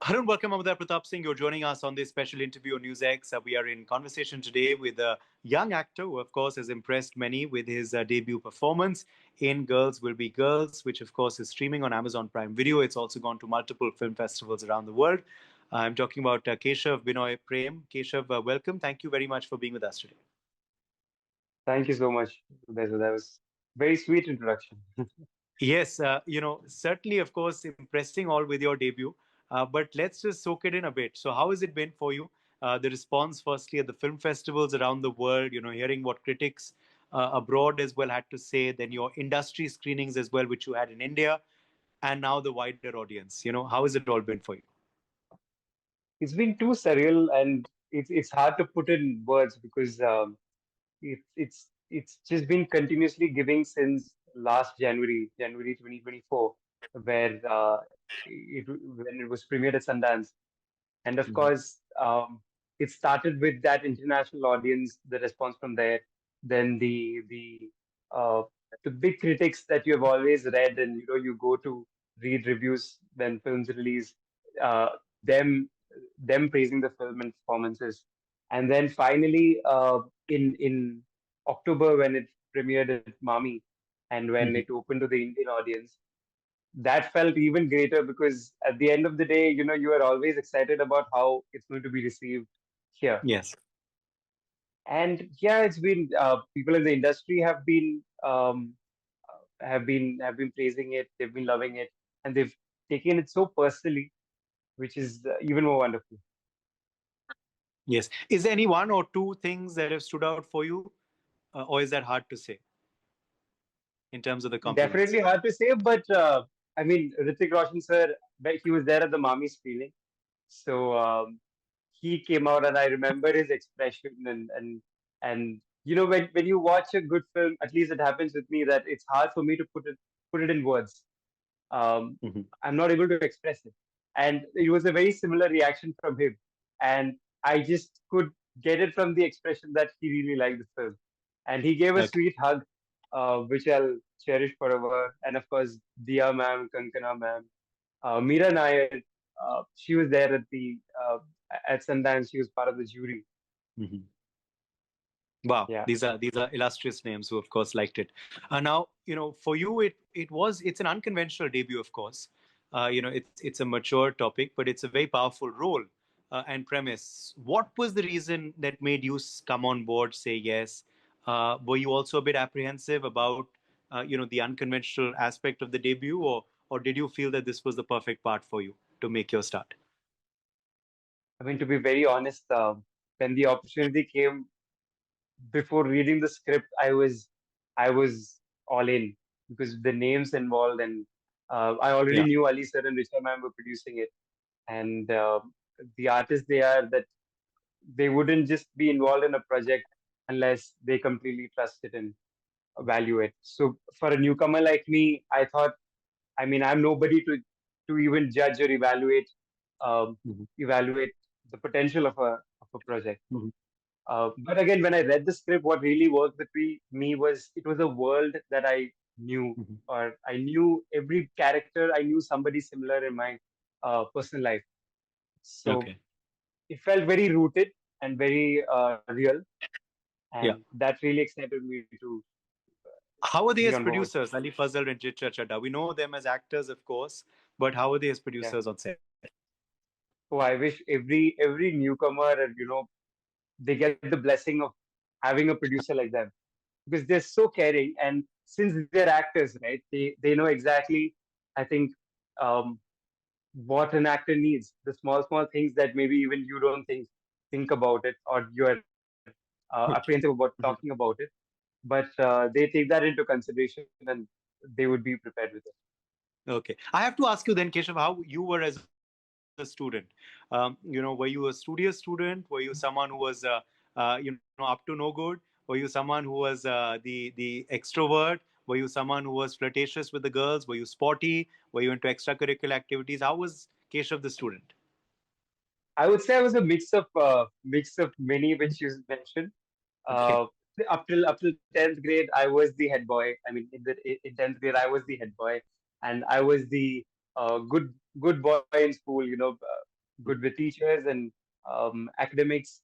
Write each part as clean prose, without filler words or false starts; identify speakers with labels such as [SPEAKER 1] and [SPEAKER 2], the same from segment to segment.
[SPEAKER 1] Hello and welcome, Amada Pratap Singh. You're joining us on this special interview on NewsX. We are in conversation today with a young actor who, of course, has impressed many with his debut performance in Girls Will Be Girls, which, of course, is streaming on Amazon Prime Video. It's also gone to multiple film festivals around the world. I'm talking about Kesav Binoy Kiron. Kesav, welcome. Thank you very much for being with us today.
[SPEAKER 2] Thank you so much. That was very sweet introduction.
[SPEAKER 1] Yes, certainly, of course, impressing all with your debut. But let's just soak it in a bit. So, how has it been for you? The response, firstly, at the film festivals around the world, hearing what critics abroad as well had to say, then your industry screenings as well, which you had in India, and now the wider audience. How has it all been for you?
[SPEAKER 2] It's been too surreal, and it's hard to put in words because it's just been continuously giving since last January 2024, where when it was premiered at Sundance. And of
[SPEAKER 1] Mhm.
[SPEAKER 2] course, it started with that international audience, the response from there, then uh, the big critics that you have always read, and you go to read reviews when films release, uh, them them praising the film and performances, and then finally in October when it premiered at Mami, and when it
[SPEAKER 1] Mhm.
[SPEAKER 2] opened to the Indian audience, that felt even greater because at the end of the day, you are always excited about how it's going to be received here.
[SPEAKER 1] Yes.
[SPEAKER 2] And yeah, it's been people in the industry have been praising it. They've been loving it, and they've taken it so personally, which is even more wonderful.
[SPEAKER 1] Yes. Is there any one or two things that have stood out for you, or is that hard to say in terms of the compliments?
[SPEAKER 2] Definitely hard to say, but I mean, Hrithik Roshan sir, he was there at the Mami screening, so he came out, and I remember his expression, and when you watch a good film, at least it happens with me that it's hard for me to put it in words. Um,
[SPEAKER 1] Mhm.
[SPEAKER 2] I'm not able to express it, and it was a very similar reaction from him, and I just could get it from the expression that he really liked the film, and he gave a
[SPEAKER 1] Okay.
[SPEAKER 2] sweet hug, which I'll cherish forever, and of course, Dia ma'am, Kankana ma'am, Meera Nair, she was there at Sundance. She was part of the jury.
[SPEAKER 1] Mhm. Wow,
[SPEAKER 2] Yeah.
[SPEAKER 1] these are illustrious names who, of course, liked it. Now, for you, it's an unconventional debut, of course. It's a mature topic, but it's a very powerful role and premise. What was the reason that made you come on board, say yes? Were you also a bit apprehensive about, the unconventional aspect of the debut, or did you feel that this was the perfect part for you to make your start?
[SPEAKER 2] I mean, to be very honest, when the opportunity came before reading the script, I was all in because the names involved, and I already
[SPEAKER 1] Yeah.
[SPEAKER 2] knew Ali sir and Risha ma'am were producing it, and the artists they are that they wouldn't just be involved in a project unless they completely trust it and value it. So for a newcomer like me, I thought, I mean, I'm nobody to even judge or
[SPEAKER 1] Mhm.
[SPEAKER 2] evaluate the potential of a project.
[SPEAKER 1] Mhm.
[SPEAKER 2] But again, when I read the script, what really worked with me was it was a world that I knew,
[SPEAKER 1] Mhm.
[SPEAKER 2] or I knew every character. I knew somebody similar in my personal life, so
[SPEAKER 1] Okay.
[SPEAKER 2] it felt very rooted and very real, and
[SPEAKER 1] Yeah.
[SPEAKER 2] that really excited me to
[SPEAKER 1] How are
[SPEAKER 2] be
[SPEAKER 1] they
[SPEAKER 2] on
[SPEAKER 1] as
[SPEAKER 2] board.
[SPEAKER 1] producers? Ali Fazal and Jit Chadda. We know them as actors, of course, but how are they as
[SPEAKER 2] Yeah.
[SPEAKER 1] producers on set?
[SPEAKER 2] So I wish every newcomer, they get the blessing of having a producer like them because they're so caring, and since they're actors, right, they know exactly, I think, um, what an actor needs, the small things that maybe even you don't think about it, or you're apprehensive about talking
[SPEAKER 1] Mhm.
[SPEAKER 2] about it, but they take that into consideration, and they would be prepared with it.
[SPEAKER 1] Okay. I have to ask you then, Keshav, how you were as a student. Were you a studious student? Were you someone who was, up to no good? Were you someone who was the extrovert? Were you someone who was flirtatious with the girls? Were you sporty? Were you into extracurricular activities? How was Keshav the student?
[SPEAKER 2] I would say I was a mix of many, which you mentioned.
[SPEAKER 1] Okay.
[SPEAKER 2] Uh, up till 10th grade, I was the head boy. I mean, in 10th grade, I was the head boy, and I was the good boy in school. good with teachers and academics.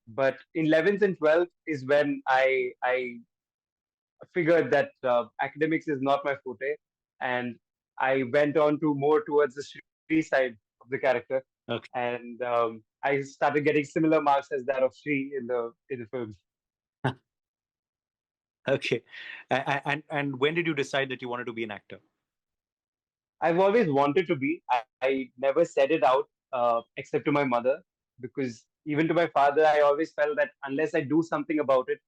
[SPEAKER 2] But in 11th and 12th is when I figured that academics is not my forte, and I went on to more towards the Sri side of the character,
[SPEAKER 1] Okay.
[SPEAKER 2] and I started getting similar marks as that of Sri in the films.
[SPEAKER 1] Okay. And when did you decide that you wanted to be an actor?
[SPEAKER 2] I've always wanted to be. I never said it out, except to my mother, because even to my father, I always felt that unless I do something about it,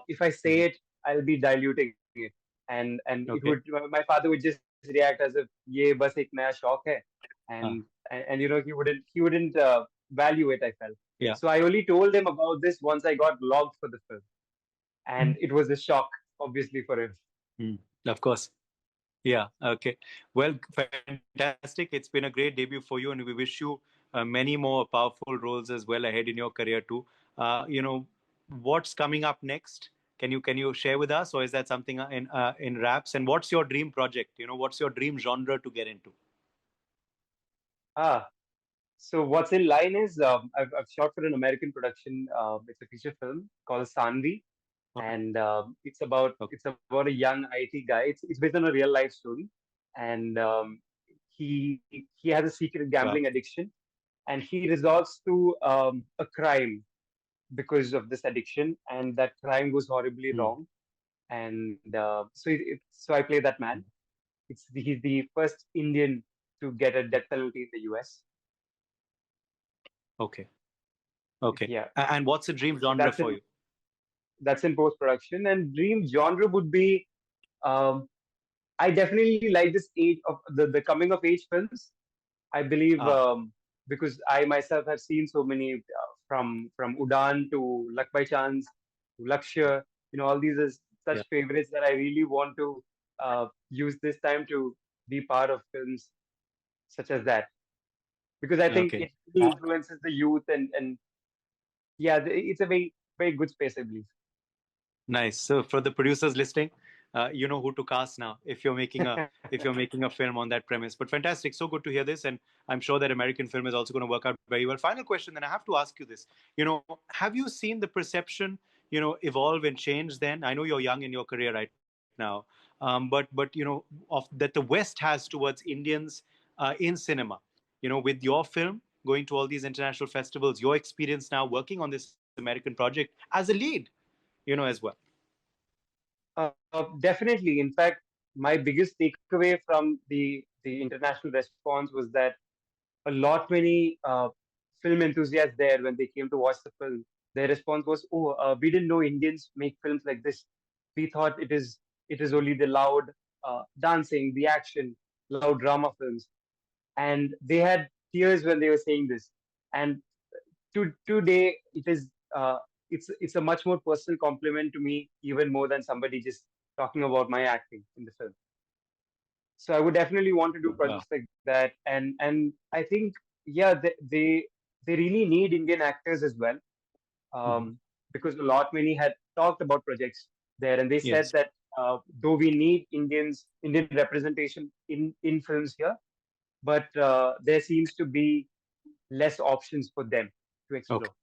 [SPEAKER 2] if I say
[SPEAKER 1] Mhm.
[SPEAKER 2] it, I'll be diluting it, and it would
[SPEAKER 1] Okay.
[SPEAKER 2] my father would just react as if ye bas ek naya shauq hai, and
[SPEAKER 1] Ah,
[SPEAKER 2] and he wouldn't value it. I felt
[SPEAKER 1] yeah.
[SPEAKER 2] so. I only told him about this once I got logged for the film, and it was a shock, obviously for him.
[SPEAKER 1] Mm. Of course. Yeah. Okay. Well, fantastic. It's been a great debut for you, and we wish you many more powerful roles as well ahead in your career too. What's coming up next? Can you share with us, or is that something in wraps? And what's your dream project? What's your dream genre to get into?
[SPEAKER 2] Ah, so what's in line is I've shot for an American production. It's a feature film called Sanvi, and
[SPEAKER 1] Okay.
[SPEAKER 2] it's about a young IT guy. It's based on a real life story, and he has a secret
[SPEAKER 1] Wow.
[SPEAKER 2] gambling addiction, and he resorts to a crime because of this addiction, and that crime goes horribly
[SPEAKER 1] Hmm.
[SPEAKER 2] wrong. And so I play that man. He's the first Indian to get a death penalty in the US.
[SPEAKER 1] Okay. Okay.
[SPEAKER 2] Yeah,
[SPEAKER 1] And what's the dream
[SPEAKER 2] so
[SPEAKER 1] genre for you?
[SPEAKER 2] that's in post production. And dream genre would be um, I definitely like this age of the coming of age films. I believe
[SPEAKER 1] Ah.
[SPEAKER 2] because I myself have seen so many from Udan to Luck by Chance to Lakshya. All these are
[SPEAKER 1] Yeah.
[SPEAKER 2] such favorites that I really want to use this time to be part of films such as that, because I think
[SPEAKER 1] Okay.
[SPEAKER 2] it really influences the youth, and yeah, it's a very good space, I believe.
[SPEAKER 1] Nice. So for the producers listening, you know who to cast now if you're making a film on that premise. But fantastic, so good to hear this, and I'm sure that American film is also going to work out very well. Final question, then I have to ask you this. Have you seen the perception, evolve and change? Then I know you're young in your career right now, but that the West has towards Indians in cinema. With your film going to all these international festivals, your experience now working on this American project as a lead, as well.
[SPEAKER 2] Definitely. In fact, my biggest takeaway from the international response was that a lot many film enthusiasts there, when they came to watch the film, their response was, "Oh, we didn't know Indians make films like this. We thought it is only the loud dancing, the action, loud drama films." And they had tears when they were saying this. And today, it's a much more personal compliment to me, even more than somebody just talking about my acting in the film. So I would definitely want to do
[SPEAKER 1] Wow.
[SPEAKER 2] projects like that, and I think, yeah, they really need Indian actors as well,
[SPEAKER 1] Mhm.
[SPEAKER 2] because a lot many had talked about projects there, and they said
[SPEAKER 1] Yes.
[SPEAKER 2] that though we need Indian representation in films here, but there seems to be less options for them to
[SPEAKER 1] Okay.
[SPEAKER 2] explore.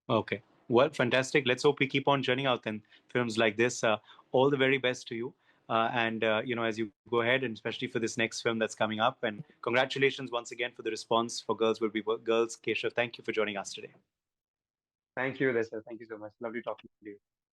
[SPEAKER 1] Okay. Well, fantastic. Let's hope we keep on churning out then films like this. All the very best to you. And as you go ahead, and especially for this next film that's coming up. And congratulations once again for the response for Girls Will Be Girls. Keshav, thank you for joining us today.
[SPEAKER 2] Thank you, Lisa. Thank you so much. Lovely talking to you.